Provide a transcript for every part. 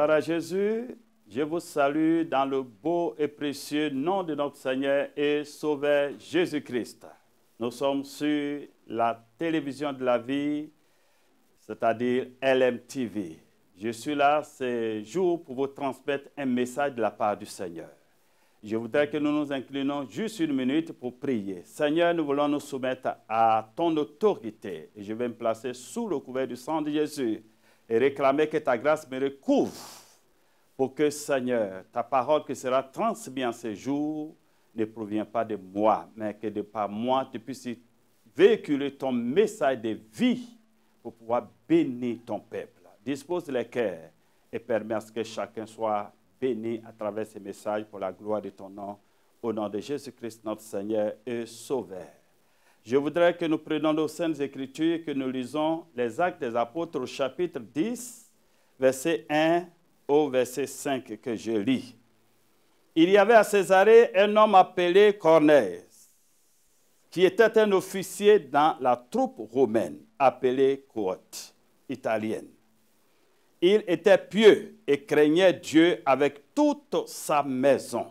Gloire à Jésus. Je vous salue dans le beau et précieux nom de notre Seigneur et Sauveur Jésus-Christ. Nous sommes sur la télévision de la vie, c'est-à-dire LMTV. Je suis là ce jour pour vous transmettre un message de la part du Seigneur. Je voudrais que nous nous inclinons juste une minute pour prier. Seigneur, nous voulons nous soumettre à ton autorité. Et je vais me placer sous le couvert du sang de Jésus et réclamer que ta grâce me recouvre pour que, Seigneur, ta parole qui sera transmise en ce jour ne provient pas de moi, mais que de par moi, tu puisses véhiculer ton message de vie pour pouvoir bénir ton peuple. Dispose les cœurs et permets à ce que chacun soit béni à travers ces messages pour la gloire de ton nom, au nom de Jésus-Christ, notre Seigneur et Sauveur. Je voudrais que nous prenions nos Saintes Écritures et que nous lisons les Actes des Apôtres au chapitre 10, verset 1 au verset 5 que je lis. Il y avait à Césarée un homme appelé Corneille, qui était un officier dans la troupe romaine, appelée cohorte italienne. Il était pieux et craignait Dieu avec toute sa maison.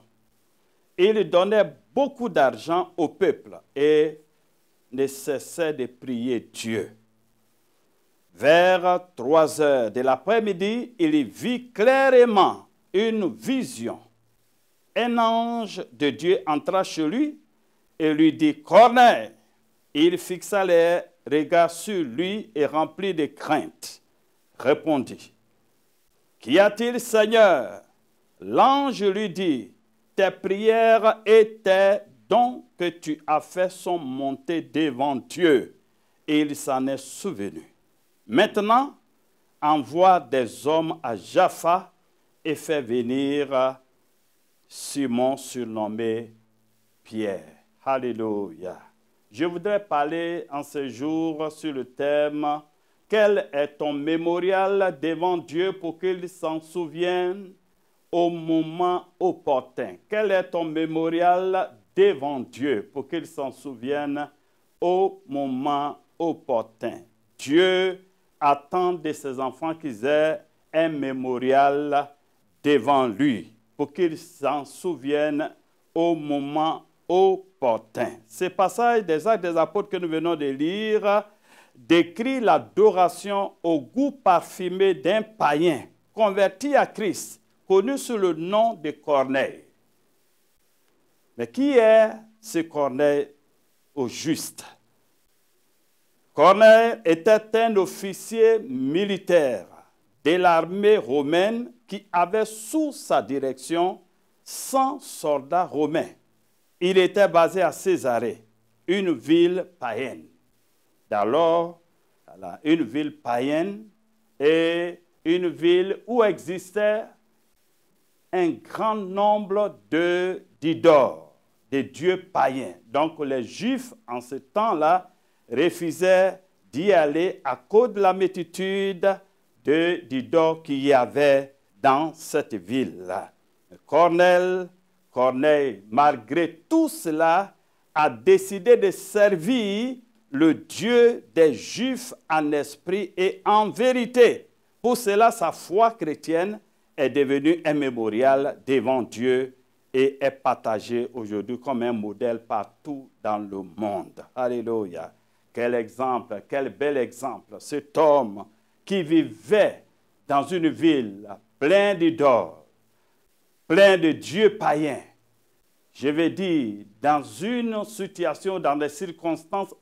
Il donnait beaucoup d'argent au peuple et ne cessait de prier Dieu. Vers 3 heures de l'après-midi, il vit clairement une vision. Un ange de Dieu entra chez lui et lui dit « Corneille !» Il fixa les regards sur lui et rempli de crainte, répondit « Qu'y a-t-il, Seigneur ?» L'ange lui dit « Tes prières et tes dons que tu as fait sont montés devant Dieu. » Et il s'en est souvenu. Maintenant, envoie des hommes à Jaffa et fais venir Simon surnommé Pierre. Alléluia. Je voudrais parler en ce jour sur le thème « Quel est ton mémorial devant Dieu pour qu'il s'en souvienne au moment opportun ?» Quel est ton mémorial devant Dieu pour qu'il s'en souvienne au moment opportun? Dieu attend de ses enfants qu'ils aient un mémorial devant lui pour qu'ils s'en souviennent au moment opportun. Ce passage des Actes des Apôtres que nous venons de lire décrit l'adoration au goût parfumé d'un païen converti à Christ, connu sous le nom de Corneille. Mais qui est ce Corneille au juste? Corneille était un officier militaire de l'armée romaine qui avait sous sa direction 100 soldats romains. Il était basé à Césarée, une ville païenne. D'alors, une ville païenne et une ville où existait un grand nombre d'idoles, de dieux païens. Donc les Juifs, en ce temps-là, refusaient d'y aller à cause de la multitude d'idoles qu'il y avait dans cette ville-là. Corneille, malgré tout cela, a décidé de servir le Dieu des Juifs en esprit et en vérité. Pour cela, sa foi chrétienne est devenue un mémorial devant Dieu et est partagée aujourd'hui comme un modèle partout dans le monde. Alléluia. Quel exemple, quel bel exemple. Cet homme qui vivait dans une ville pleine d'idoles, plein de dieux païens, je vais dire, dans une situation, dans des circonstances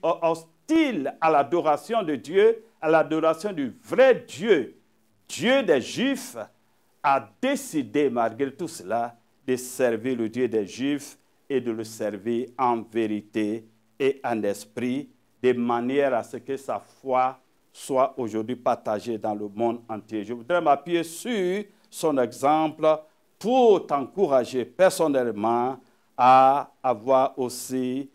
hostiles à l'adoration de Dieu, à l'adoration du vrai Dieu, Dieu des Juifs, a décidé, malgré tout cela, de servir le Dieu des Juifs et de le servir en vérité et en esprit, de manière à ce que sa foi soit aujourd'hui partagée dans le monde entier. Je voudrais m'appuyer sur son exemple pour t'encourager personnellement à avoir aussi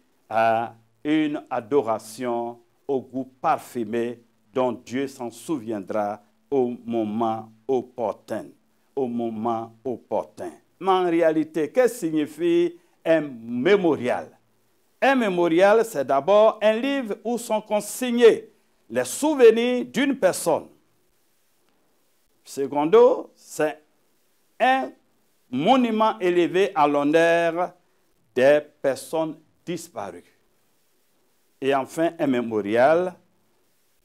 une adoration au goût parfumé dont Dieu s'en souviendra au moment opportun. Au moment opportun. Mais en réalité, qu'est-ce que signifie un mémorial? Un mémorial, c'est d'abord un livre où sont consignés les souvenirs d'une personne Secondo, c'est un monument élevé à l'honneur des personnes disparues. Et enfin, un mémorial,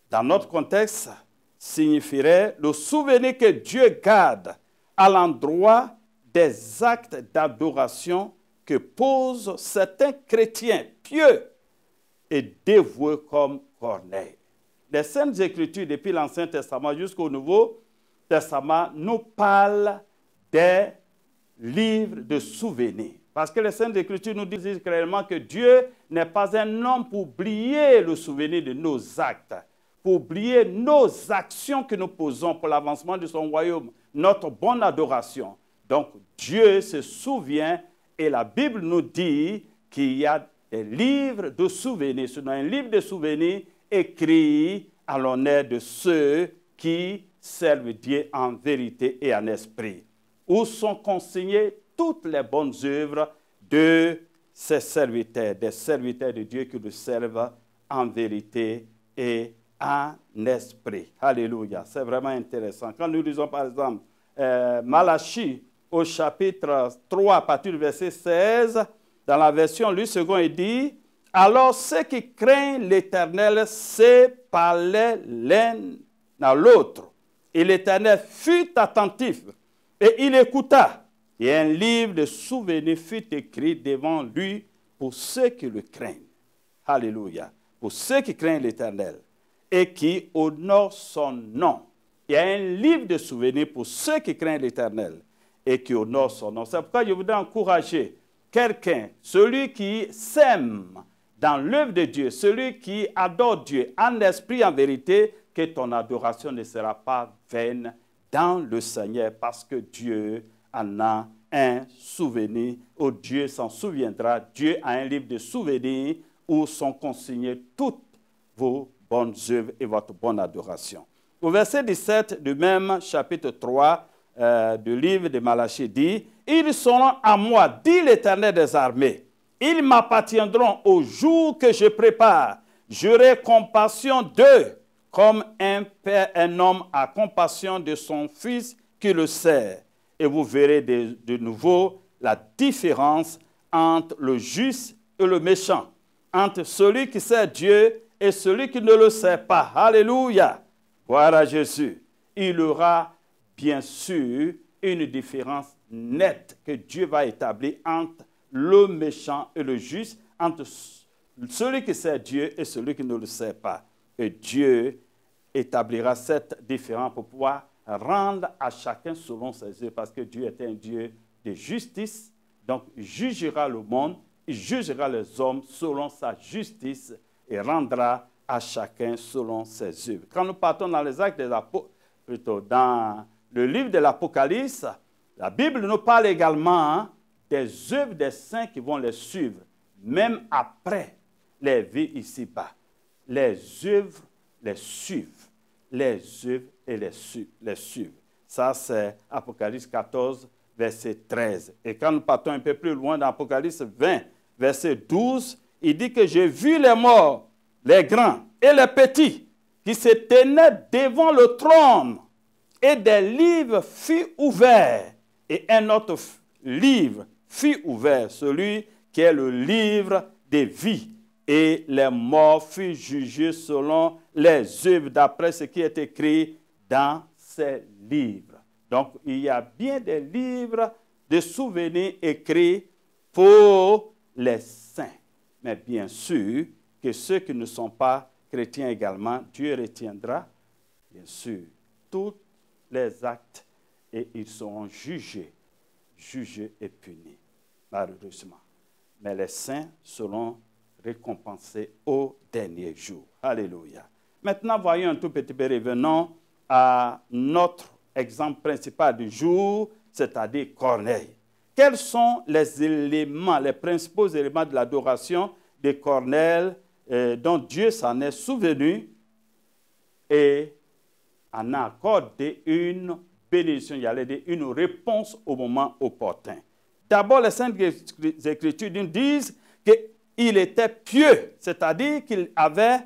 dans notre contexte, signifierait le souvenir que Dieu garde à l'endroit des actes d'adoration que posent certains chrétiens pieux et dévoués comme Corneille. Les Saintes Écritures, depuis l'Ancien Testament jusqu'au Nouveau Testament, nous parlent des livres de souvenirs. Parce que les Saintes Écritures nous disent clairement que Dieu n'est pas un homme pour oublier le souvenir de nos actes, pour oublier nos actions que nous posons pour l'avancement de son royaume, notre bonne adoration. Donc Dieu se souvient et la Bible nous dit qu'il y a des livres de souvenirs. C'est un livre de souvenirs écrit à l'honneur de ceux qui servent Dieu en vérité et en esprit, où sont consignées toutes les bonnes œuvres de ses serviteurs, des serviteurs de Dieu qui le servent en vérité et en esprit. Alléluia, c'est vraiment intéressant. Quand nous lisons par exemple Malachie au chapitre 3 à partir du verset 16, dans la version Louis II, il dit « Alors ceux qui craignent l'Éternel se parlaient l'un à l'autre, et l'Éternel fut attentif, et il écouta. Et un livre de souvenirs fut écrit devant lui pour ceux qui le craignent. » Alléluia. Pour ceux qui craignent l'Éternel et qui honorent son nom. Il y a un livre de souvenirs pour ceux qui craignent l'Éternel et qui honorent son nom. C'est pourquoi je voudrais encourager quelqu'un, celui qui sème dans l'œuvre de Dieu, celui qui adore Dieu en esprit, en vérité, que ton adoration ne sera pas vaine dans le Seigneur, parce que Dieu en a un souvenir, où Dieu s'en souviendra. Dieu a un livre de souvenirs où sont consignées toutes vos bonnes œuvres et votre bonne adoration. Au verset 17 du même chapitre 3 du livre de Malachie dit « Ils seront à moi, dit l'Éternel des armées. Ils m'appartiendront au jour que je prépare. J'aurai compassion d'eux, comme un père, un homme a compassion de son fils qui le sert. Et vous verrez de nouveau la différence entre le juste et le méchant, entre celui qui sert Dieu et celui qui ne le sert pas. Alléluia! Gloire à Jésus. Il y aura bien sûr une différence nette que Dieu va établir entre le méchant et le juste, entre celui qui sert Dieu et celui qui ne le sert pas. Et Dieu établira cette différence pour pouvoir rendre à chacun selon ses œuvres, parce que Dieu est un Dieu de justice, donc il jugera le monde, il jugera les hommes selon sa justice et rendra à chacun selon ses œuvres. Quand nous partons dans les actes des apôtres, plutôt dans le livre de l'Apocalypse, la Bible nous parle également des œuvres des saints qui vont les suivre, même après les vies ici-bas. Les œuvres les suivent. Les œuvres et les suivent. Ça, c'est Apocalypse 14, verset 13. Et quand nous partons un peu plus loin dans Apocalypse 20, verset 12, il dit que j'ai vu les morts, les grands et les petits, qui se tenaient devant le trône, et des livres furent ouverts, et un autre livre fut ouvert, celui qui est le livre des vies. Et les morts furent jugés selon les œuvres d'après ce qui est écrit dans ces livres. Donc, il y a bien des livres de souvenirs écrits pour les saints. Mais bien sûr que ceux qui ne sont pas chrétiens également, Dieu retiendra, bien sûr, tous les actes et ils seront jugés et punis, malheureusement. Mais les saints seront récompensés au dernier jour. Alléluia. Maintenant, voyons un tout petit peu, revenons à notre exemple principal du jour, c'est-à-dire Corneille. Quels sont les éléments, les principaux éléments de l'adoration de Corneille dont Dieu s'en est souvenu et en a accordé une bénédiction, il y allait une réponse au moment opportun. D'abord, les Saintes Écritures nous disent qu'il était pieux, c'est-à-dire qu'il avait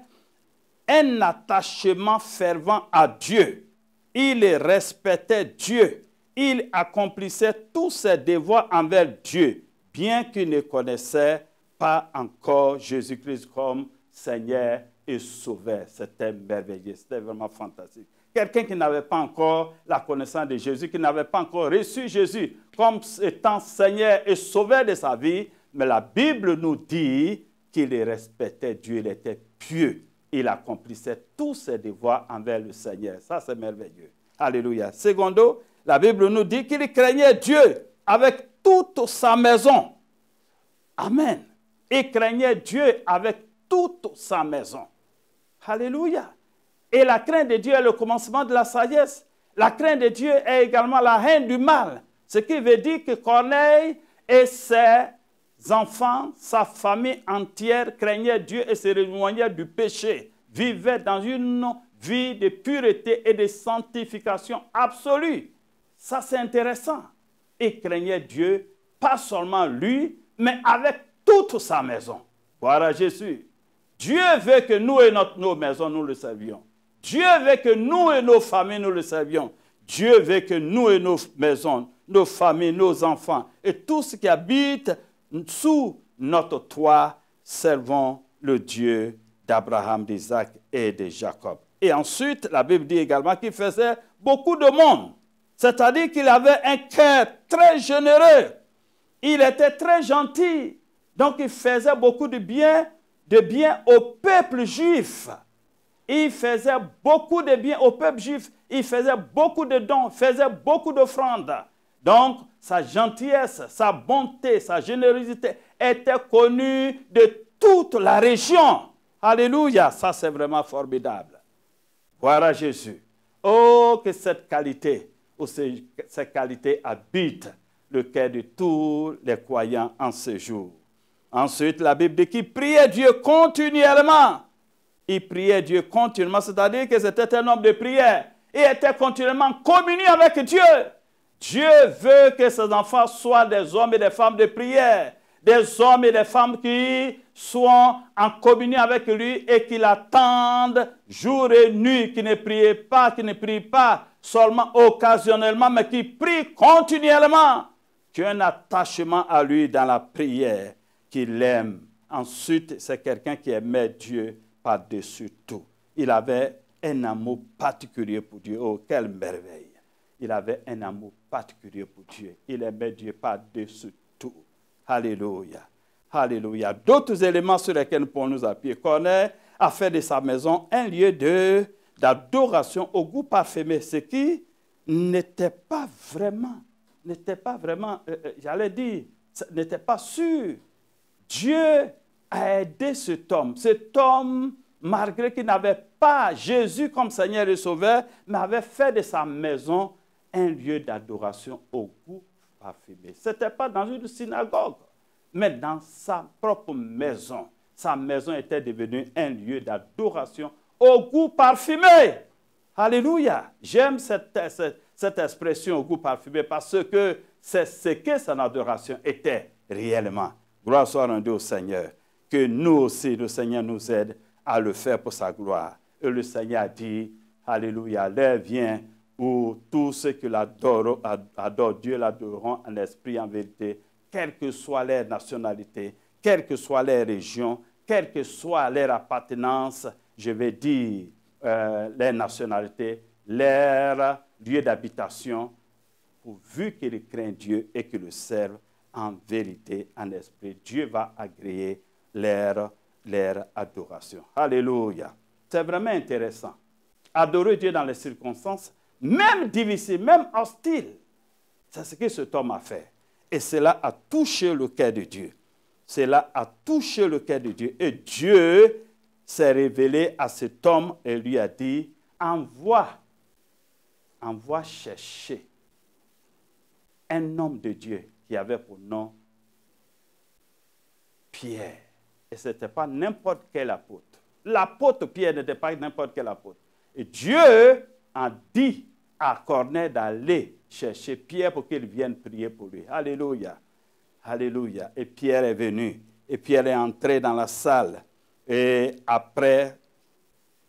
un attachement fervent à Dieu. il respectait Dieu. Il accomplissait tous ses devoirs envers Dieu, bien qu'il ne connaissait pas encore Jésus-Christ comme Seigneur et Sauveur. C'était merveilleux, c'était vraiment fantastique. Quelqu'un qui n'avait pas encore la connaissance de Jésus, qui n'avait pas encore reçu Jésus comme étant Seigneur et Sauveur de sa vie, mais la Bible nous dit qu'il respectait Dieu, il était pieux. Il accomplissait tous ses devoirs envers le Seigneur. Ça, c'est merveilleux. Alléluia. Secondo, la Bible nous dit qu'il craignait Dieu avec toute sa maison. Amen. Il craignait Dieu avec toute sa maison. Alléluia. Et la crainte de Dieu est le commencement de la sagesse. La crainte de Dieu est également la haine du mal. Ce qui veut dire que Corneille et ses enfants, sa famille entière craignaient Dieu et se éloignaient du péché. Vivaient dans une vie de pureté et de sanctification absolue. Ça, c'est intéressant. Il craignait Dieu, pas seulement lui, mais avec toute sa maison. Gloire à Jésus. Dieu veut que nous et nos maisons, nous le servions. Dieu veut que nous et nos familles, nous le servions. Dieu veut que nous et nos maisons, nos familles, nos enfants et tout ce qui habite sous notre toit, servons le Dieu d'Abraham, d'Isaac et de Jacob. Et ensuite, la Bible dit également qu'il faisait beaucoup de monde. C'est-à-dire qu'il avait un cœur très généreux. Il était très gentil. Donc, il faisait beaucoup de bien au peuple juif. Il faisait beaucoup de bien au peuple juif. Il faisait beaucoup de dons, faisait beaucoup d'offrandes. Donc, sa gentillesse, sa bonté, sa générosité étaient connues de toute la région. Alléluia, ça c'est vraiment formidable. Gloire à Jésus. Oh, que cette qualité, cette qualité habite le cœur de tous les croyants en ce jour. Ensuite, la Bible dit qu'il priait Dieu continuellement. Il priait Dieu continuellement, c'est-à-dire que c'était un homme de prière. Il était continuellement en communion avec Dieu. Dieu veut que ses enfants soient des hommes et des femmes de prière. Des hommes et des femmes qui soient en communion avec lui et qui l'attendent jour et nuit, qui ne prient pas seulement occasionnellement, mais qui prient continuellement, qui ont un attachement à lui dans la prière, qui l'aime. Ensuite, c'est quelqu'un qui aimait Dieu par-dessus tout. Il avait un amour particulier pour Dieu. Oh, quelle merveille! Il avait un amour particulier pour Dieu. Il aimait Dieu par-dessus tout. Alléluia. Alléluia. D'autres éléments sur lesquels nous pouvons nous appuyer. Corneille a fait de sa maison un lieu d'adoration au goût parfumé, ce qui n'était pas vraiment, j'allais dire, n'était pas sûr. Dieu a aidé cet homme, malgré qu'il n'avait pas Jésus comme Seigneur et Sauveur, mais avait fait de sa maison un lieu d'adoration au goût parfumé. Ce n'était pas dans une synagogue, mais dans sa propre maison. Sa maison était devenue un lieu d'adoration au goût parfumé. Alléluia. J'aime cette expression au goût parfumé parce que c'est ce que son adoration était réellement. Gloire soit rendue au Seigneur. Que nous aussi, le Seigneur nous aide à le faire pour sa gloire. Et le Seigneur dit, alléluia, l'heure vient où tous ceux qui adorent Dieu l'adoreront en esprit, en vérité, quelle que soit leur nationalité, quelle que soit leur région, quelle que soit leur appartenance, je vais dire leur nationalité, leur lieu d'habitation, pourvu qu'ils craignent Dieu et qu'ils le servent en vérité, en esprit. Dieu va agréer leur adoration. Alléluia. C'est vraiment intéressant. Adorer Dieu dans les circonstances, même difficiles, même hostiles. C'est ce que cet homme a fait. Et cela a touché le cœur de Dieu. Cela a touché le cœur de Dieu. Et Dieu s'est révélé à cet homme et lui a dit, envoie chercher un homme de Dieu qui avait pour nom Pierre. Et ce n'était pas n'importe quel apôtre. L'apôtre Pierre n'était pas n'importe quel apôtre. Et Dieu a dit à Corneille d'aller chercher Pierre pour qu'il vienne prier pour lui. Alléluia. Alléluia. Et Pierre est venu. Et Pierre est entré dans la salle. Et après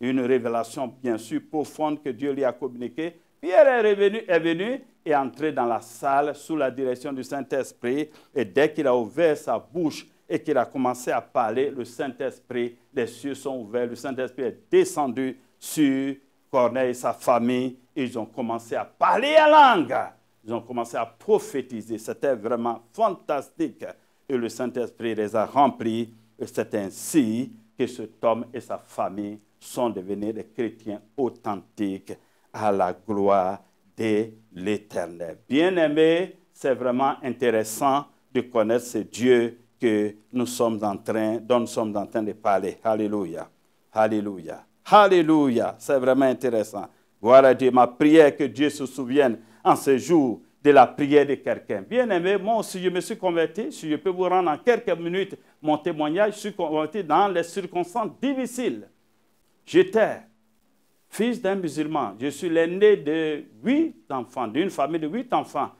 une révélation bien sûr profonde que Dieu lui a communiquée, Pierre est venu et est entré dans la salle sous la direction du Saint-Esprit. Et dès qu'il a ouvert sa bouche et qu'il a commencé à parler, le Saint-Esprit, les cieux sont ouverts, le Saint-Esprit est descendu sur Corneille et sa famille. Ils ont commencé à parler en langue. Ils ont commencé à prophétiser. C'était vraiment fantastique. Et le Saint-Esprit les a remplis. Et c'est ainsi que cet homme et sa famille sont devenus des chrétiens authentiques à la gloire de l'Éternel. Bien-aimés, c'est vraiment intéressant de connaître ce Dieu que dont nous sommes en train de parler. Alléluia. Alléluia. Alléluia. C'est vraiment intéressant. Gloire à Dieu. Ma prière que Dieu se souvienne en ce jour de la prière de quelqu'un. Bien-aimé, moi aussi je me suis converti. Si je peux vous rendre en quelques minutes mon témoignage, je suis converti dans les circonstances difficiles. J'étais fils d'un musulman. Je suis l'aîné de 8 enfants, d'une famille de 8 enfants.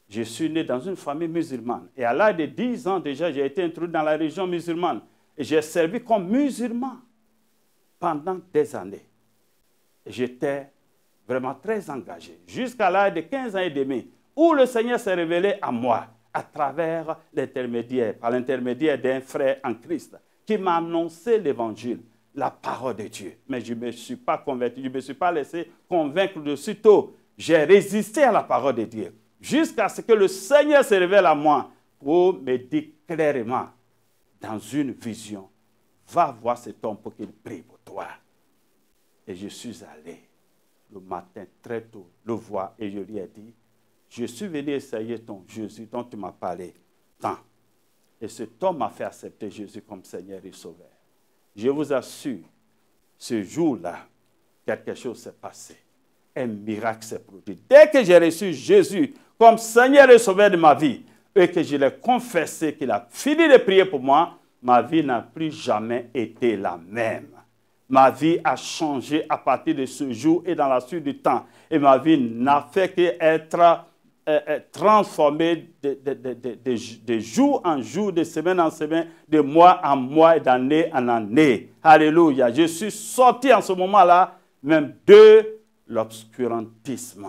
Je suis né dans une famille musulmane. Et à l'âge de 10 ans déjà, j'ai été introduit dans la religion musulmane. Et j'ai servi comme musulman pendant des années. J'étais vraiment très engagé. Jusqu'à l'âge de 15 ans et demi, où le Seigneur s'est révélé à moi à travers l'intermédiaire, par l'intermédiaire d'un frère en Christ, qui m'a annoncé l'évangile, la parole de Dieu. Mais je ne me suis pas converti, je ne me suis pas laissé convaincre de sitôt. J'ai résisté à la parole de Dieu, jusqu'à ce que le Seigneur se révèle à moi pour me dire clairement, dans une vision, va voir cet homme pour qu'il prie pour toi. Et je suis allé le matin très tôt le voir et je lui ai dit, je suis venu essayer ton Jésus dont tu m'as parlé tant. Et cet homme m'a fait accepter Jésus comme Seigneur et Sauveur. Je vous assure, ce jour-là, quelque chose s'est passé. Un miracle s'est produit. Dès que j'ai reçu Jésus comme Seigneur et Sauveur de ma vie, et que je l'ai confessé, qu'il a fini de prier pour moi, ma vie n'a plus jamais été la même. Ma vie a changé à partir de ce jour et dans la suite du temps. Et ma vie n'a fait qu'être transformée de jour en jour, de semaine en semaine, de mois en mois et d'année en année. Alléluia. Je suis sorti en ce moment-là même de l'obscurantisme.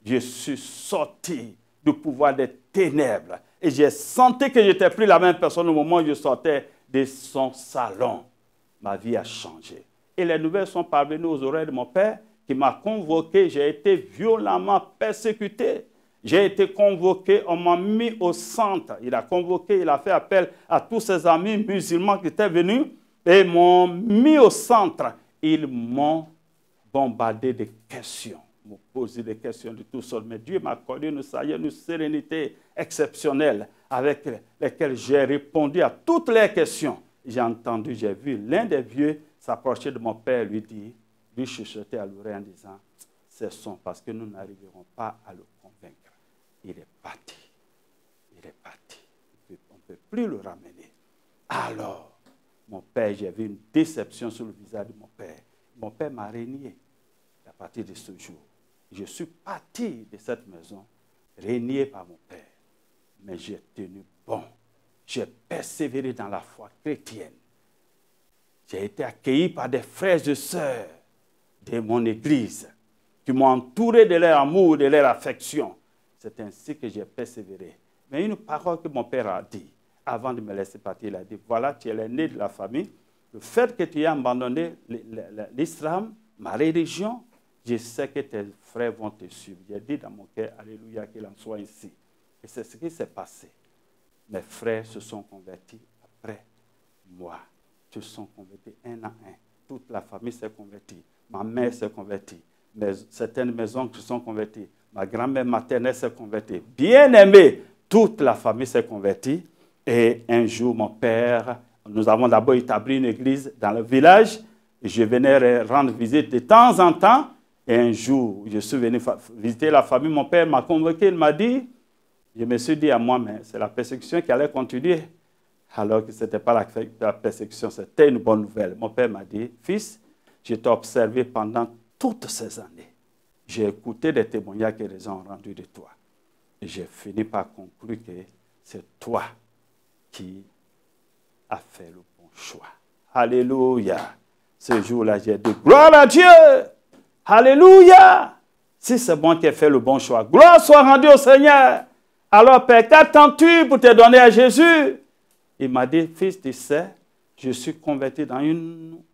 Je suis sorti du pouvoir des ténèbres. Et j'ai senti que je n'étais plus la même personne au moment où je sortais de son salon. Ma vie a changé. Et les nouvelles sont parvenues aux oreilles de mon père qui m'a convoqué. J'ai été violemment persécuté. J'ai été convoqué, on m'a mis au centre. Il a convoqué, il a fait appel à tous ses amis musulmans qui étaient venus et m'ont mis au centre. Ils m'ont bombardé de questions, m'ont posé des questions de tout seul. Mais Dieu m'a accordé une sérénité exceptionnelle avec lesquelles j'ai répondu à toutes les questions. J'ai entendu, j'ai vu l'un des vieux s'approcher de mon père et lui chuchoter à l'oreille en disant, cessons parce que nous n'arriverons pas à le convaincre. Il est parti. Il est parti. On ne peut plus le ramener. Alors, mon père, j'ai vu une déception sur le visage de mon père. Mon père m'a régné à partir de ce jour. Je suis parti de cette maison, régné par mon père. Mais j'ai tenu bon. J'ai persévéré dans la foi chrétienne. J'ai été accueilli par des frères et sœurs de mon église qui m'ont entouré de leur amour, de leur affection. C'est ainsi que j'ai persévéré. Mais une parole que mon père a dit, avant de me laisser partir, il a dit, voilà, tu es l'aîné de la famille. Le fait que tu aies abandonné l'islam, ma religion, je sais que tes frères vont te suivre. J'ai dit dans mon cœur, alléluia, qu'il en soit ainsi. Et c'est ce qui s'est passé. Mes frères se sont convertis après moi. Ils se sont convertis un à un. Toute la famille s'est convertie. Ma mère s'est convertie. Certaines de mes oncles se sont convertis. Ma grand-mère maternelle s'est convertie. Bien-aimé, toute la famille s'est convertie. Et un jour, mon père, nous avons d'abord établi une église dans le village. Et je venais rendre visite de temps en temps. Et un jour, je suis venu visiter la famille. Mon père m'a convoqué. Il m'a dit, je me suis dit à moi, mais c'est la persécution qui allait continuer. Alors que ce n'était pas la persécution, c'était une bonne nouvelle. Mon père m'a dit, fils, je t'ai observé pendant toutes ces années. J'ai écouté des témoignages que les gens ont rendus de toi. Et j'ai fini par conclure que c'est toi qui as fait le bon choix. Alléluia. Ce jour-là, j'ai dit, gloire à Dieu. Alléluia. Si c'est moi qui ai fait le bon choix, gloire soit rendue au Seigneur. Alors, Père, qu'attends-tu pour te donner à Jésus? Il m'a dit, fils, tu sais, je suis converti dans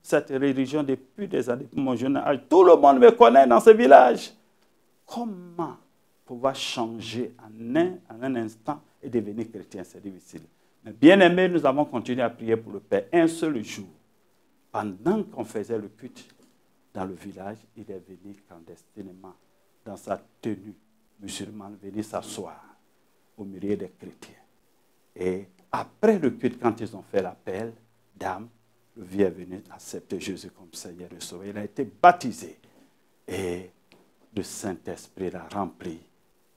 cette religion depuis des années, mon jeune âge. Tout le monde me connaît dans ce village. Comment pouvoir changer en un instant et devenir chrétien? C'est difficile. Mais bien aimé, nous avons continué à prier pour le Père. Un seul jour, pendant qu'on faisait le culte dans le village, il est venu clandestinement dans sa tenue musulmane, venir s'asseoir au milieu des chrétiens. Et après le culte, quand ils ont fait l'appel, dame, le vieux est venu accepter Jésus comme Seigneur et Sauveur. Il a été baptisé et le Saint-Esprit l'a rempli.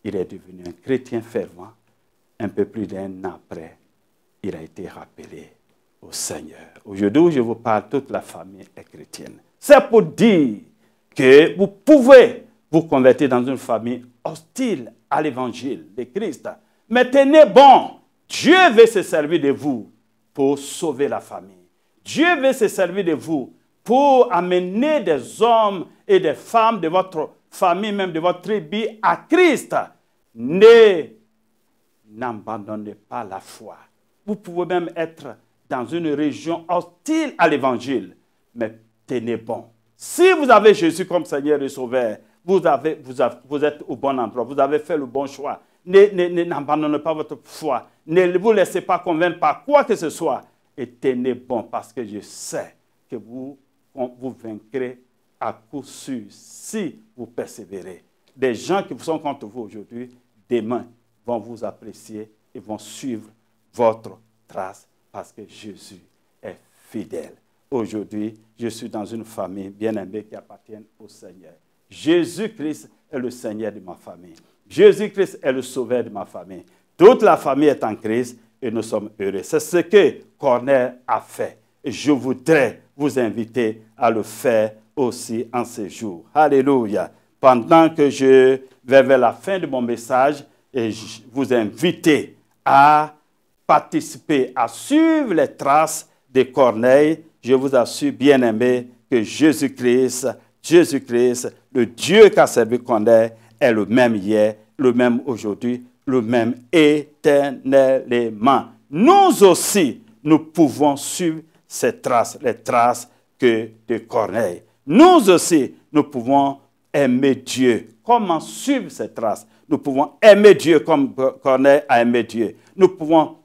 Il est devenu un chrétien fervent. Un peu plus d'1 an après, il a été rappelé au Seigneur. Aujourd'hui où je vous parle, toute la famille est chrétienne. C'est pour dire que vous pouvez vous convertir dans une famille hostile à l'évangile de Christ. Mais tenez bon, Dieu veut se servir de vous pour sauver la famille. Dieu veut se servir de vous pour amener des hommes et des femmes de votre famille, même de votre tribu, à Christ. N'abandonnez pas la foi. Vous pouvez même être dans une région hostile à l'évangile, mais tenez bon. Si vous avez Jésus comme Seigneur et Sauveur, vous êtes au bon endroit, vous avez fait le bon choix. N'abandonnez pas votre foi. Ne vous laissez pas convaincre par quoi que ce soit. Et tenez bon, parce que je sais que vous vaincrez à coup sûr si vous persévérez. Des gens qui sont contre vous aujourd'hui, demain, vont vous apprécier et vont suivre votre trace parce que Jésus est fidèle. Aujourd'hui, je suis dans une famille bien-aimée qui appartient au Seigneur. Jésus-Christ est le Seigneur de ma famille. Jésus-Christ est le Sauveur de ma famille. Toute la famille est en Christ et nous sommes heureux. C'est ce que Corneille a fait. Et je voudrais vous inviter à le faire aussi en ces jours. Alléluia. Pendant que je vais vers la fin de mon message, et je vous invite à participer, à suivre les traces de Corneille. Je vous assure, bien-aimés, que Jésus-Christ, le Dieu qui a servi Corneille, est le même hier, le même aujourd'hui, le même éternellement. Nous aussi, nous pouvons suivre ces traces, les traces de Corneille. Nous aussi, nous pouvons aimer Dieu. Comment suivre ces traces? Nous pouvons aimer Dieu comme Corneille a aimé Dieu. Nous pouvons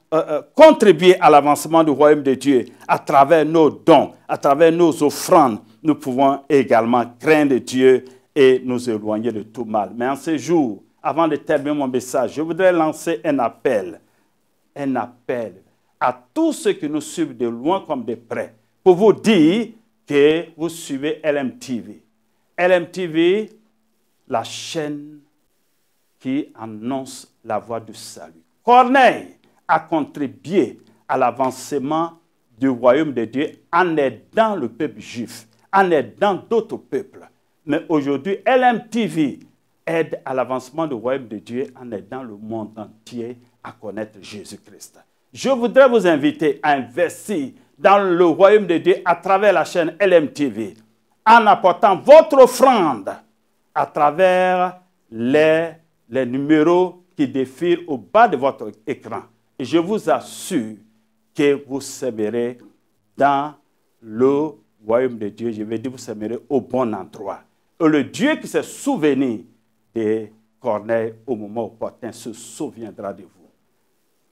contribuer à l'avancement du royaume de Dieu à travers nos dons, à travers nos offrandes. Nous pouvons également craindre Dieu et nous éloigner de tout mal. Mais en ce jour, avant de terminer mon message, je voudrais lancer un appel à tous ceux qui nous suivent de loin comme de près, pour vous dire que vous suivez LMTV. LMTV, la chaîne qui annonce la voie du salut. Corneille a contribué à l'avancement du royaume de Dieu en aidant le peuple juif, en aidant d'autres peuples. Mais aujourd'hui, LMTV aide à l'avancement du royaume de Dieu en aidant le monde entier à connaître Jésus-Christ. Je voudrais vous inviter à investir dans le royaume de Dieu à travers la chaîne LMTV, en apportant votre offrande à travers les numéros qui défilent au bas de votre écran. Et je vous assure que vous sèmerez dans le royaume de Dieu. Je vais dire, vous sèmerez au bon endroit. Et le Dieu qui s'est souvenu de Corneille au moment opportun se souviendra de vous.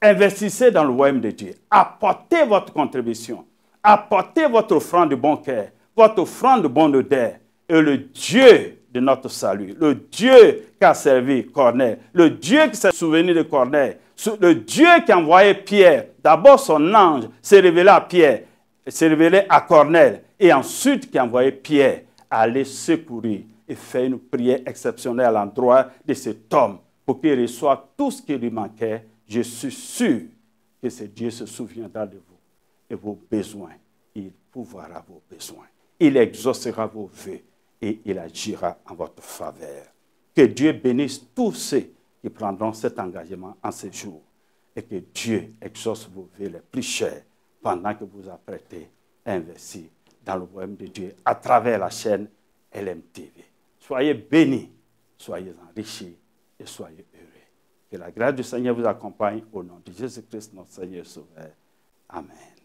Investissez dans le royaume de Dieu. Apportez votre contribution. Apportez votre offrande de bon cœur, votre offrande de bonne odeur. Et le Dieu de notre salut, le Dieu qui a servi Corneille, le Dieu qui s'est souvenu de Corneille, le Dieu qui a envoyé Pierre, d'abord son ange s'est révélé à Pierre, s'est révélé à Corneille, et ensuite qui a envoyé Pierre aller secourir et faire une prière exceptionnelle à l'endroit de cet homme pour qu'il reçoive tout ce qui lui manquait. Je suis sûr que ce Dieu se souviendra de vous et vos besoins. Il pourvoira vos besoins. Il exaucera vos vœux et il agira en votre faveur. Que Dieu bénisse tous ceux qui prendront cet engagement en ce jour et que Dieu exauce vos vœux les plus chers pendant que vous apprêtez à investir dans le royaume de Dieu à travers la chaîne LMTV. Soyez bénis soyez enrichis et soyez heureux. Que la grâce du Seigneur vous accompagne au nom de Jésus-Christ, notre Seigneur et Sauveur. Amen.